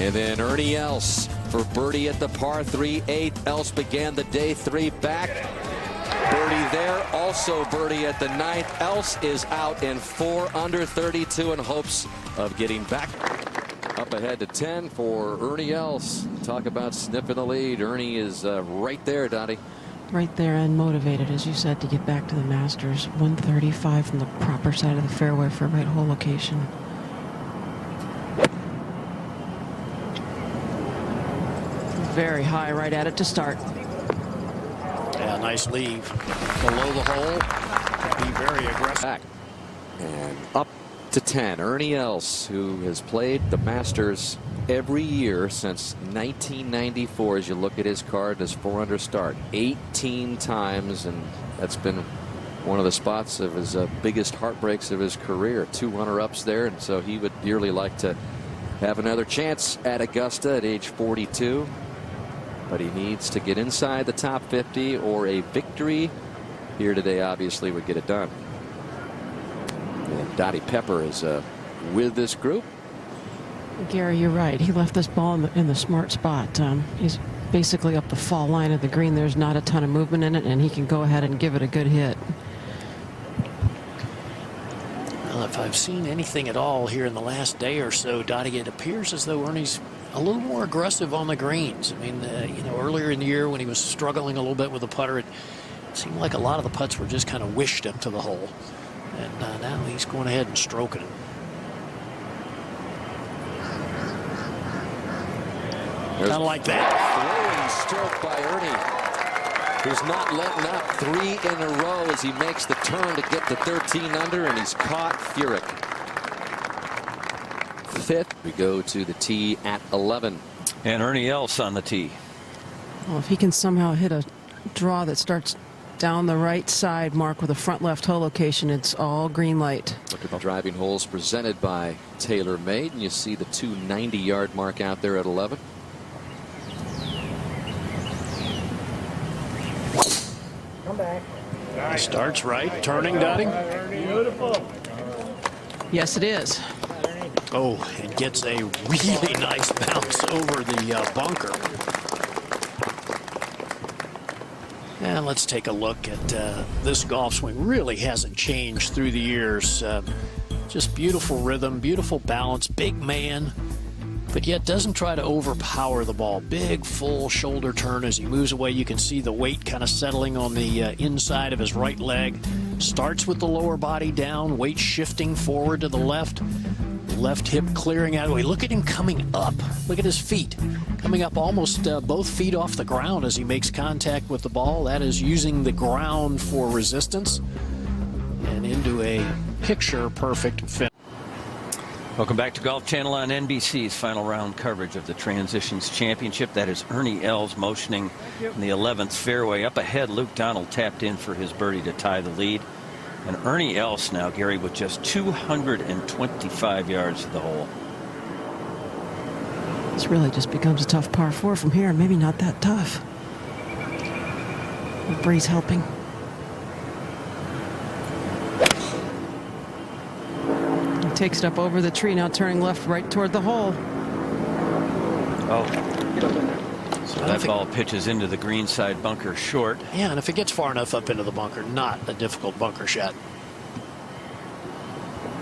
And then Ernie Els for birdie at the par 3/8. Els began the day 3 back. Birdie there, also birdie at the 9th. Els is out in 4 under 32 in hopes of getting back. Up ahead to 10 for Ernie Els. Talk about sniffing the lead. Ernie is right there, Dottie. Right there and motivated, as you said, to get back to the Masters. 135 from the proper side of the fairway for right hole location. Very high right at it to start. Yeah, nice leave. Below the hole. Be very aggressive. Back. And up to 10. Ernie Els, who has played the Masters every year since 1994. As you look at his card, his 4 under start 18 times, and that's been one of the spots of his biggest heartbreaks of his career. 2 runner-ups there, and so he would dearly like to have another chance at Augusta at age 42. But he needs to get inside the top 50, or a victory here today obviously would get it done. And Dottie Pepper is with this group. Gary, you're right. He left this ball in the smart spot. He's basically up the fall line of the green. There's not a ton of movement in it, and he can go ahead and give it a good hit. Well, if I've seen anything at all here in the last day or so, Dottie, it appears as though Ernie's a little more aggressive on the greens. I mean, you know, earlier in the year when he was struggling a little bit with the putter, it seemed like a lot of the putts were just kind of wished up to the hole. And now he's going ahead and stroking it. Kind of like that. Throwing stroke by Ernie, who's not letting up 3 in a row as he makes the turn to get to 13 under, and he's caught Furyk. 5th, we go to the tee at 11. And Ernie Els on the tee. Well, if he can somehow hit a draw that starts down the right side, Mark, with a front left hole location, it's all green light. Look at the driving holes presented by TaylorMade, and you see the 290-yard mark out there at 11. Come back. He starts right, turning, Dottie. Beautiful. Yes, it is. Oh, and gets a really nice bounce over the bunker. And let's take a look at this golf swing. Really hasn't changed through the years. Just beautiful rhythm, beautiful balance, big man, but yet doesn't try to overpower the ball. Big, full shoulder turn as he moves away. You can see the weight kind of settling on the inside of his right leg. Starts with the lower body down, weight shifting forward to the left. Left hip clearing out of the way. Look at him coming up. Look at his feet. Coming up almost both feet off the ground as he makes contact with the ball. That is using the ground for resistance. And into a picture-perfect finish. Welcome back to Golf Channel on NBC's final round coverage of the Transitions Championship. That is Ernie Els motioning in the 11th fairway. Up ahead, Luke Donald tapped in for his birdie to tie the lead. And Ernie Els now, Gary, with just 225 yards to the hole. This really just becomes a tough par 4 from here. Maybe not that tough. The breeze helping. He takes it up over the tree, now turning left right toward the hole. Oh. So that ball pitches into the green side bunker short. Yeah, and if it gets far enough up into the bunker, not a difficult bunker shot.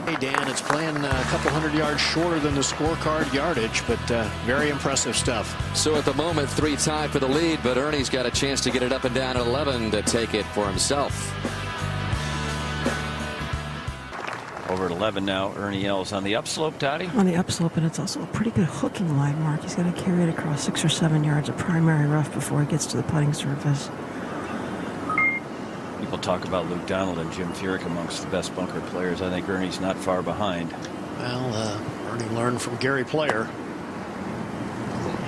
Hey, Dan, it's playing a couple hundred yards shorter than the scorecard yardage, but very impressive stuff. So at the moment, 3 tied for the lead, but Ernie's got a chance to get it up and down at 11 to take it for himself. Over at 11 now, Ernie Els on the upslope, Dottie. On the upslope, and it's also a pretty good hooking line, Mark. He's going to carry it across 6 or 7 yards of primary rough before he gets to the putting surface. People talk about Luke Donald and Jim Furyk amongst the best bunker players. I think Ernie's not far behind. Well, Ernie learned from Gary Player.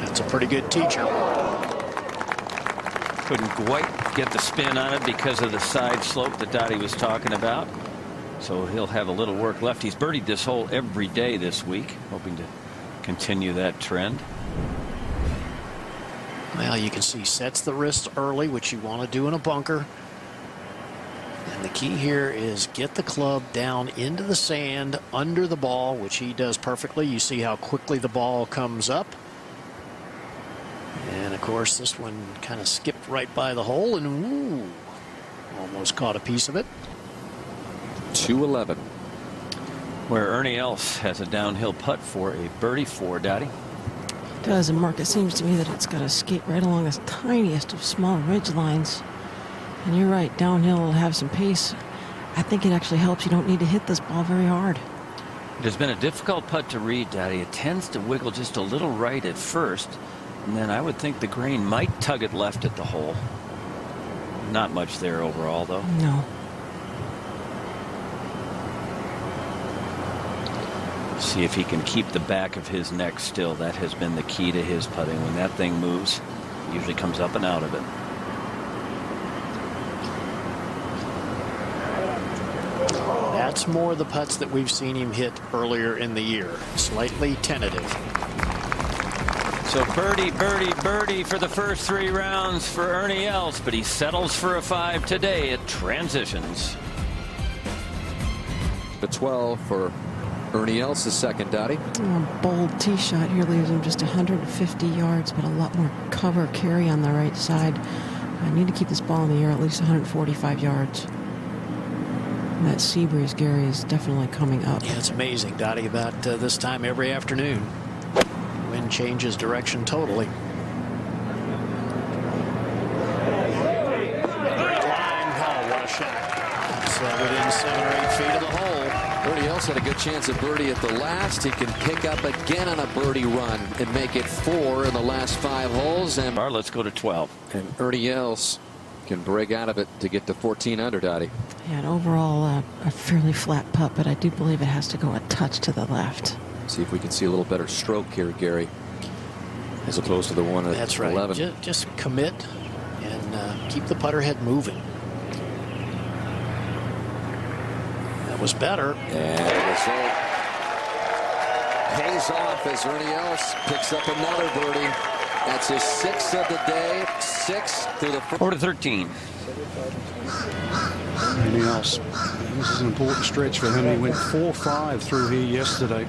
That's a pretty good teacher. Couldn't quite get the spin on it because of the side slope that Dottie was talking about. So he'll have a little work left. He's birdied this hole every day this week, hoping to continue that trend. Well, you can see sets the wrist early, which you want to do in a bunker. And the key here is get the club down into the sand under the ball, which he does perfectly. You see how quickly the ball comes up. And of course, this one kind of skipped right by the hole and ooh, almost caught a piece of it. 211. Where Ernie Els has a downhill putt for a birdie for Dottie. It does, and Mark, it seems to me that it's got to skate right along the tiniest of small ridge lines. And you're right, downhill will have some pace. I think it actually helps. You don't need to hit this ball very hard. It has been a difficult putt to read, Dottie. It tends to wiggle just a little right at first, and then I would think the grain might tug it left at the hole. Not much there overall, though. No. See if he can keep the back of his neck still. That has been the key to his putting. When that thing moves, it usually comes up and out of it. That's more the putts that we've seen him hit earlier in the year. Slightly tentative. So birdie, birdie, birdie for the first 3 rounds for Ernie Els, but he settles for a 5 today at transitions. The 12 for Ernie Els, the second, Dottie. A bold tee shot here leaves him just 150 yards, but a lot more cover carry on the right side. I need to keep this ball in the air at least 145 yards. And that sea breeze, Gary, is definitely coming up. Yeah, it's amazing, Dottie, about this time every afternoon. Wind changes direction totally. Great line. Oh, what a shot. It's within 7 or 8 feet of the hole. Ernie Els had a good chance at birdie at the last. He can pick up again on a birdie run and make it 4 in the last 5 holes. And Let's go to 12. And Ernie Els can break out of it to get to 14 under, Dottie. Yeah, and overall a fairly flat putt, but I do believe it has to go a touch to the left. See if we can see a little better stroke here, Gary, as opposed to the one at That's right. 11. Just commit and keep the putter head moving. That was better. And the result pays off as Ernie Els picks up another birdie. That's his 6th of the day. 6 through the 4 to 13. Ernie Els. This is an important stretch for him. He went 4-5 through here yesterday.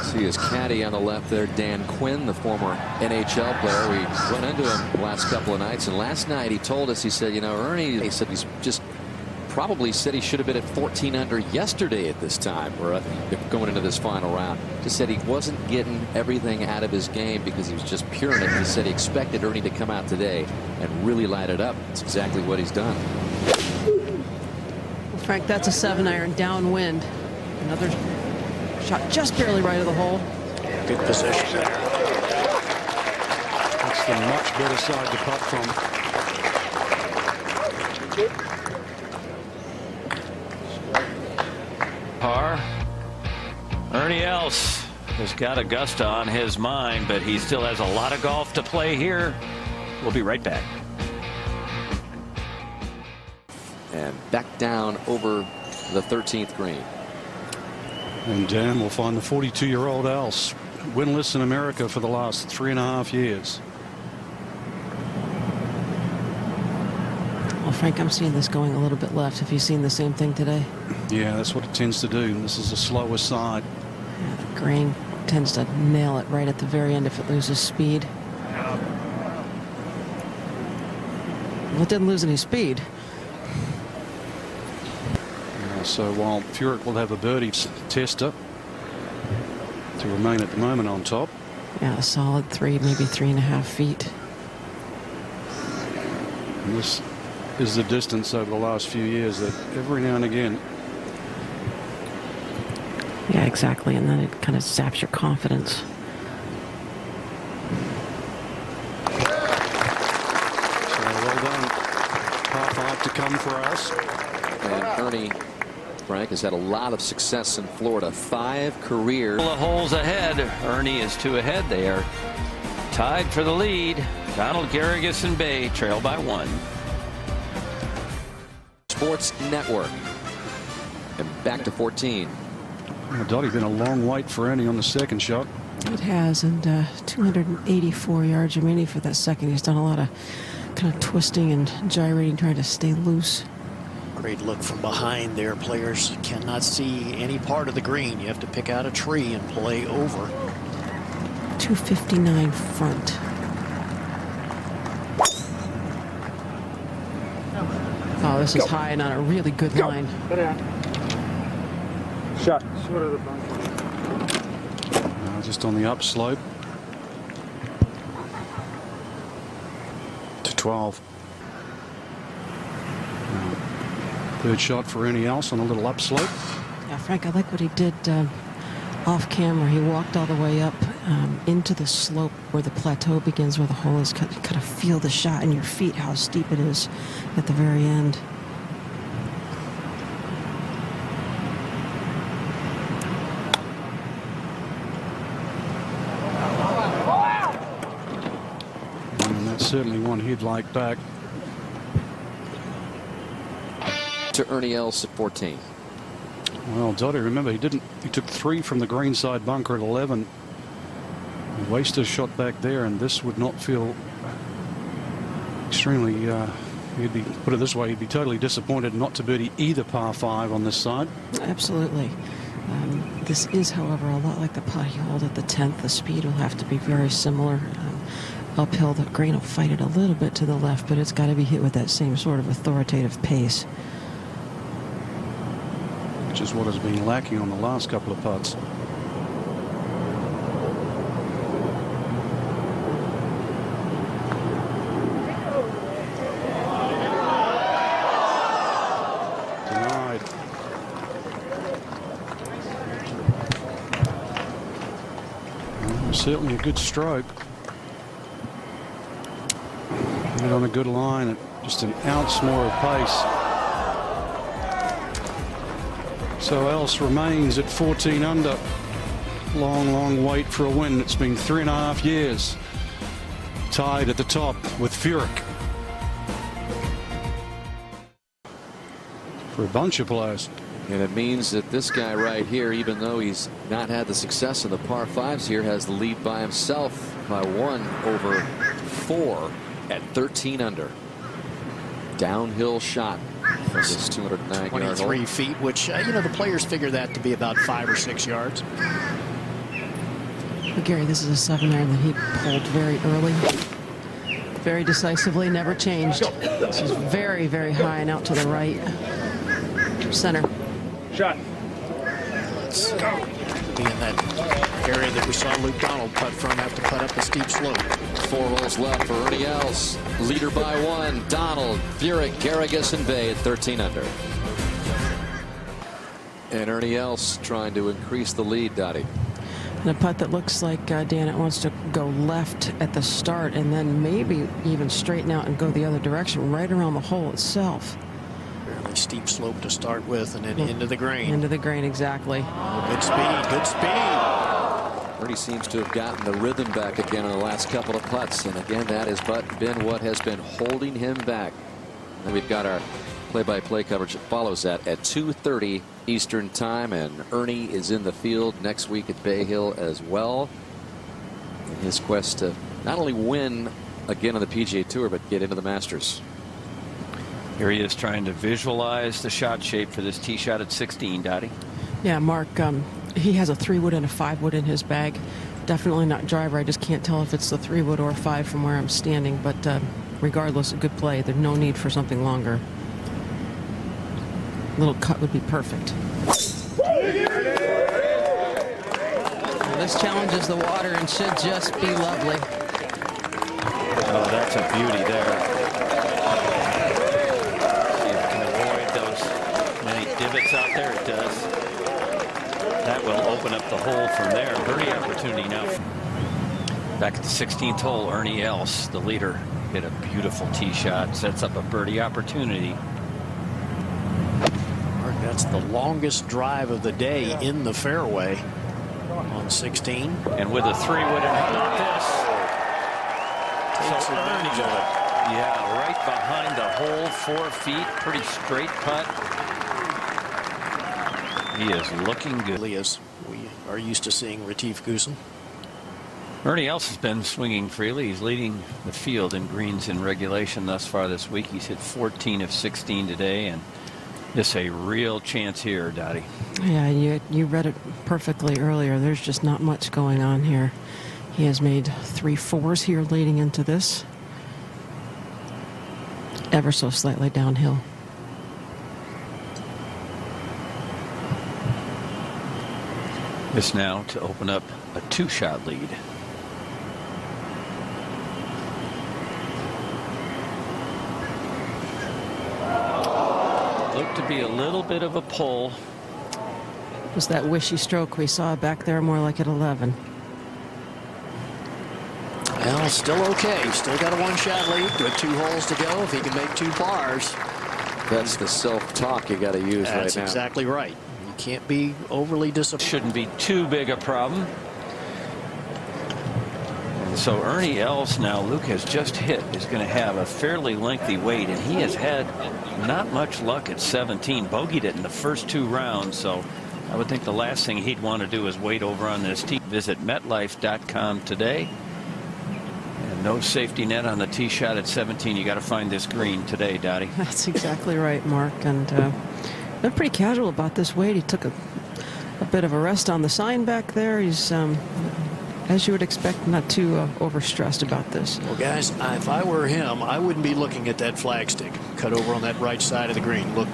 See his caddy on the left there, Dan Quinn, the former NHL player. We run into him the last couple of nights, and last night he told us, he said, you know, Ernie, he said he's just probably said he should have been at 14 under yesterday at this time, or going into this final round. Just said he wasn't getting everything out of his game because he was just pure in it. He said he expected Ernie to come out today and really light it up. That's exactly what he's done. Well, Frank, that's a 7-iron downwind. Another shot just barely right of the hole. Good position there. That's the much better side to putt from. Par. Ernie Els has got Augusta on his mind, but he still has a lot of golf to play here. We'll be right back. And back down over the 13th green. And Dan will find the 42-year-old Els winless in America for the last 3.5 years. Well, Frank, I'm seeing this going a little bit left. Have you seen the same thing today? Yeah, that's what it tends to do. This is the slower side. Yeah, the grain tends to nail it right at the very end if it loses speed. Well, it didn't lose any speed. So while Furyk will have a birdie tester to remain at the moment on top. Yeah, a solid 3, maybe 3.5 feet. And this is the distance over the last few years that every now and again. Yeah, exactly. And then it kind of saps your confidence. So well done. Par 5 to come for us. And Ernie, Frank, has had a lot of success in Florida. 5 career. Couple of holes ahead. Ernie is 2 ahead. They are tied for the lead. Donald, Garrigus, and Bay trail by 1. Sports Network. And back to 14. Well, Dottie, been a long wait for Ernie on the second shot. It has, and 284 yards remaining for that second. He's done a lot of kind of twisting and gyrating, trying to stay loose. Great look from behind there. Players cannot see any part of the green. You have to pick out a tree and play over. 259 front. this is high and on a really good line. Go down. Shot. Short of the bunker. Just on the upslope to 12. Third shot for Ernie Els on a little upslope. Yeah, Frank, I like what he did off camera. He walked all the way up into the slope where the plateau begins, where the hole is. You kind of feel the shot in your feet, how steep it is at the very end. And that's certainly one he'd like back. To Ernie Els at 14. Well, Dottie, remember, he took 3 from the greenside bunker at 11. He wasted a shot back there, and this would not feel extremely, he'd be, put it this way, he'd be totally disappointed not to birdie either par 5 on this side. Absolutely. This is, however, a lot like the putt he held at the 10th. The speed will have to be very similar. Uphill, the green will fight it a little bit to the left, but it's got to be hit with that same sort of authoritative pace. Which is what has been lacking on the last couple of putts. Denied. Well, certainly a good stroke. Hit on a good line at just an ounce more of pace. So Els remains at 14 under. Long wait for a win. It's been 3.5 years. Tied at the top with Furyk. For a bunch of players. And it means that this guy right here, even though he's not had the success in the par 5s here, has the lead by himself by 1 over 4 at 13 under. Downhill shot. This 209 23 feet, which, you know, the players figure that to be about 5 or 6 yards. But Gary, this is a 7-iron that he pulled very early. Very decisively, never changed. This is very, very high and out to the right. Center. Shot. Let's be in that area that we saw Luke Donald putt from, have to putt up a steep slope. 4 holes left for Ernie Els. Leader by 1. Donald, Furyk, Garrigus, and Bay at 13 under. And Ernie Els trying to increase the lead, Dottie. And a putt that looks like Dan, it wants to go left at the start and then maybe even straighten out and go the other direction right around the hole itself. Fairly steep slope to start with, and then into the grain. Into the grain, exactly. Oh, good speed, good speed. Ernie seems to have gotten the rhythm back again in the last couple of putts, and again that has been what has been holding him back. And we've got our play-by-play coverage that follows that at 2:30 Eastern time, and Ernie is in the field next week at Bay Hill as well in his quest to not only win again on the PGA Tour but get into the Masters. Here he is trying to visualize the shot shape for this tee shot at 16, Dottie. Yeah, Mark, he has a 3-wood and a 5-wood in his bag. Definitely not driver. I just can't tell if it's the 3-wood or 5 from where I'm standing, but regardless, a good play. There's no need for something longer. Little cut would be perfect. Well, this challenges the water and should just be lovely. Oh, that's a beauty there. See if it can avoid those many divots out there. It does. That will open up the hole from there. Birdie opportunity now. Back at the 16th hole, Ernie Els, the leader, hit a beautiful tee shot, sets up a birdie opportunity. That's the longest drive of the day in the fairway on 16. And with a 3-wood and like this, Takes so advantage of it. Yeah, right behind the hole, 4 feet, pretty straight putt. He is looking good. As we are used to seeing Retief Goosen. Ernie Els has been swinging freely. He's leading the field in greens in regulation thus far this week. He's hit 14 of 16 today, and this a real chance here, Dottie. Yeah, you read it perfectly earlier. There's just not much going on here. He has made 3 4s here leading into this. Ever so slightly downhill. This now to open up a 2-shot lead. Looked to be a little bit of a pull. Was that wishy stroke we saw back there more like at 11? Well, still okay. Still got a 1-shot lead with 2 holes to go. If he can make 2 pars. That's the self-talk you got to use right now. That's exactly right. You can't be overly disappointed. Shouldn't be too big a problem. And so Ernie Els now, Luke has just hit, is going to have a fairly lengthy wait, and he has had not much luck at 17. Bogeyed it in the first 2 rounds, so I would think the last thing he'd want to do is wait over on this tee. Visit MetLife.com today. And no safety net on the tee shot at 17. You got to find this green today, Dottie. That's exactly right, Mark. And been pretty casual about this wait. He took a bit of a rest on the sign back there. He's, as you would expect, not too overstressed about this. Well, guys, if I were him, I wouldn't be looking at that flagstick cut over on that right side of the green. Look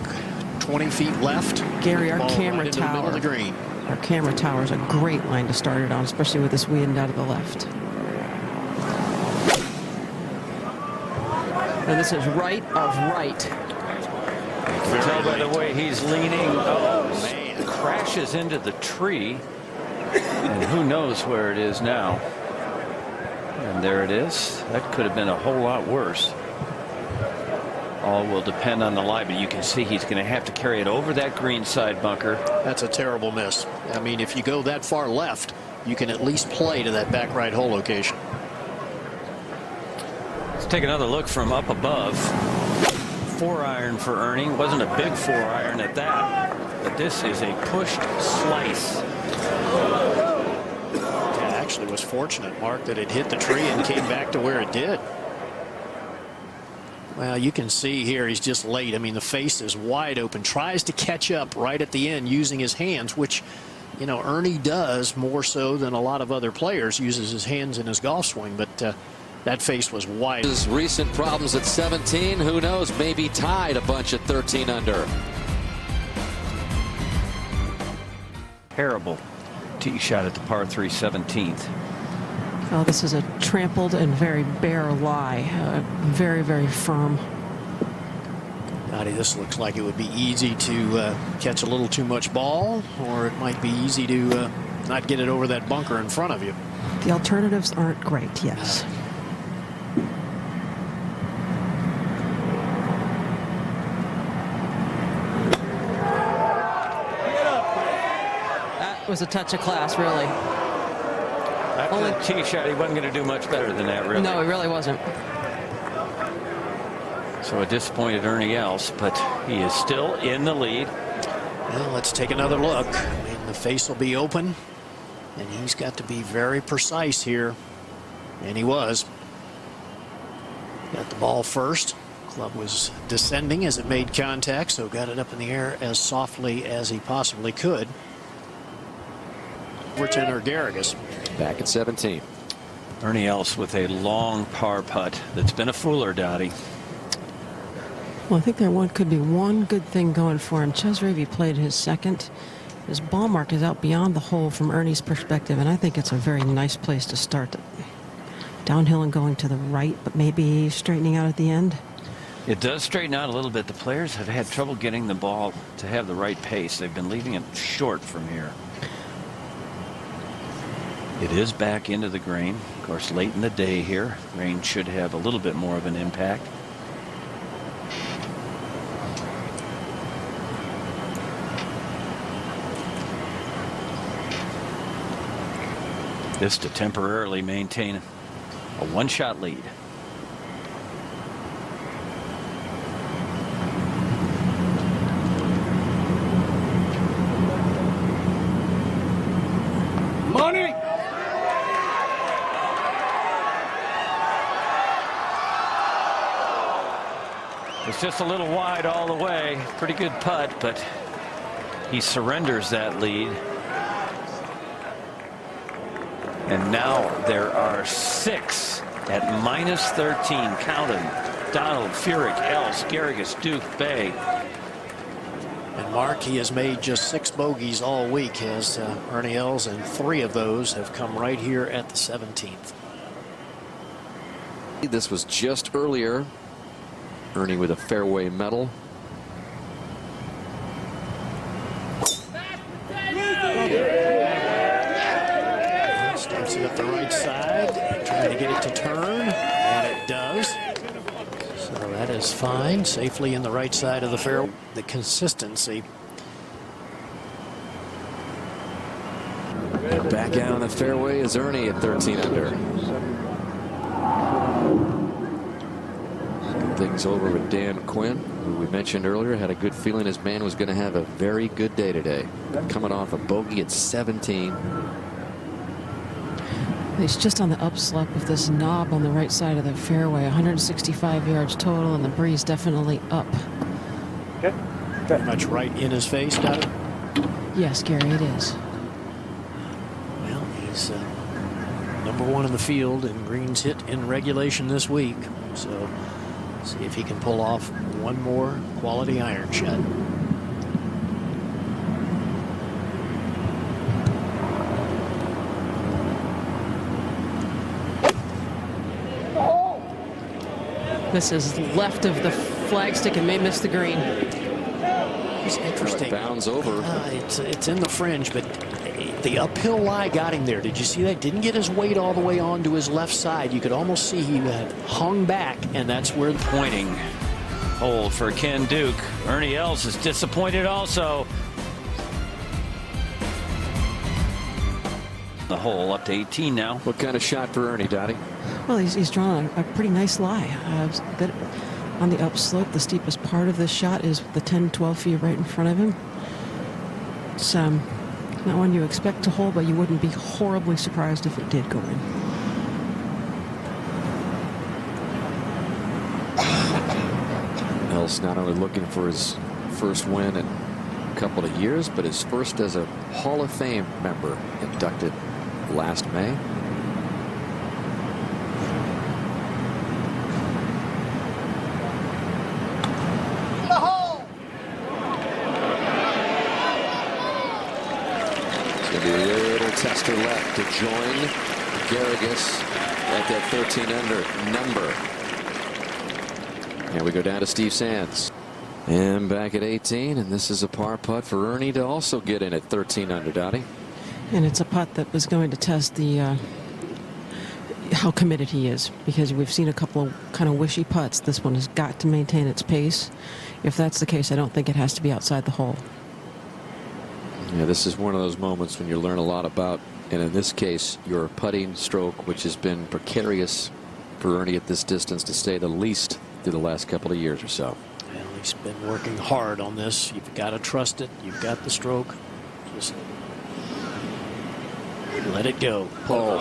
20 feet left. Gary, our ball camera right into the middle tower. of the green. Our camera tower is a great line to start it on, especially with this wind out of the left. And this is right of right. You can tell by the way he's leaning. Oh, man. Crashes into the tree. And who knows where it is now. And there it is. That could have been a whole lot worse. All will depend on the lie, but you can see he's going to have to carry it over that green side bunker. That's a terrible miss. I mean, if you go that far left, you can at least play to that back right hole location. Let's take another look from up above. 4-iron for Ernie. Wasn't a big 4-iron at that, but this is a pushed slice. Yeah, actually was fortunate, Mark, that it hit the tree and came back to where it did. Well, you can see here he's just late. I mean, the face is wide open. Tries to catch up right at the end using his hands, which, you know, Ernie does more so than a lot of other players. Uses his hands in his golf swing, but that face was wide. His recent problems at 17, who knows, maybe tied a bunch at 13 under. Terrible tee shot at the par 3 17th. Oh, this is a trampled and very bare lie. Very, very firm. Dottie, this looks like it would be easy to catch a little too much ball, or it might be easy to not get it over that bunker in front of you. The alternatives aren't great, yes. That was a touch of class, really. After the tee shot, he wasn't going to do much better than that, really. No, he really wasn't. So a disappointed Ernie Els, but he is still in the lead. Well, let's take another look. I mean, the face will be open, and he's got to be very precise here. And he was. Got the ball first. Club was descending as it made contact, so got it up in the air as softly as he possibly could. Overton or Garrigus. Back at 17. Ernie Els with a long par putt that's been a fooler, Dottie. Well, I think there could be one good thing going for him. Chesravy played his second. His ball mark is out beyond the hole from Ernie's perspective, and I think it's a very nice place to start. Downhill and going to the right, but maybe straightening out at the end. It does straighten out a little bit. The players have had trouble getting the ball to have the right pace. They've been leaving it short from here. It is back into the green. Of course, late in the day here. Rain should have a little bit more of an impact. This to temporarily maintain a 1-shot lead. Money! It's just a little wide all the way. Pretty good putt, but he surrenders that lead. And now there are 6 at -13. Count them. Donald, Furyk, Els, Garrigus, Duke, Bay. And mark. He has made just 6 bogeys all week, has Ernie Els, and 3 of those have come right here at the 17th. This was just earlier. Ernie with a fairway medal. Starts it up the right side, trying to get it to turn, and it does. So that is fine, safely in the right side of the fairway. The consistency. Back out on the fairway is Ernie at 13 under. Things over with Dan Quinn, who we mentioned earlier had a good feeling his man was going to have a very good day today. Coming off a bogey at 17. He's just on the upslope of this knob on the right side of the fairway. 165 yards total, and the breeze definitely up. Okay. Pretty much right in his face, Doug. Yes, Gary, it is. Well, he's #1 in the field in greens hit in regulation this week. So see if he can pull off one more quality iron shot. This is left of the flagstick and may miss the green. It's interesting. Bounds over. It's in the fringe, but the uphill lie got him there. Did you see that? Didn't get his weight all the way onto his left side. You could almost see he hung back, and that's where the Pointing hole for Ken Duke. Ernie Els is disappointed also. The hole up to 18 now. What kind of shot for Ernie, Dottie? Well, he's drawn a pretty nice lie. Good on the upslope. The steepest part of this shot is the 10-12 feet right in front of him. It's not one you expect to hold, but you wouldn't be horribly surprised if it did go in. Els not only looking for his first win in a couple of years, but his first as a Hall of Fame member, inducted last May. It's going to be a little tester left to join Garrigus at that 13 under number. And we go down to Steve Sands. And back at 18, and this is a par putt for Ernie to also get in at 13 under, Dottie. And it's a putt that was going to test the how committed he is, because we've seen a couple of kind of wishy putts. This one has got to maintain its pace. If that's the case, I don't think it has to be outside the hole. Yeah, this is one of those moments when you learn a lot about, and in this case, your putting stroke, which has been precarious for Ernie at this distance, to say the least, through the last couple of years or so. Well, he's been working hard on this. You've got to trust it. You've got the stroke. Just let it go. Oh.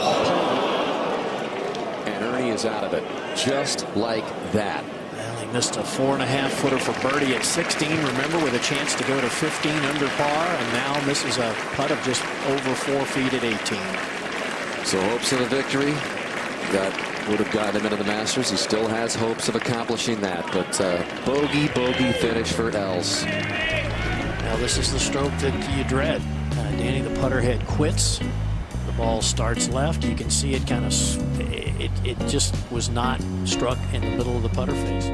And Ernie is out of it just like that. Well, he missed a 4.5 footer for birdie at 16. Remember, with a chance to go to 15 under par, and now misses a putt of just over 4 feet at 18. So hopes of a victory that would have gotten him into the Masters. He still has hopes of accomplishing that, but bogey finish for Els. Now this is the stroke that you dread. Danny, the putter head quits. The ball starts left. You can see it kind of, it just was not struck in the middle of the putter face.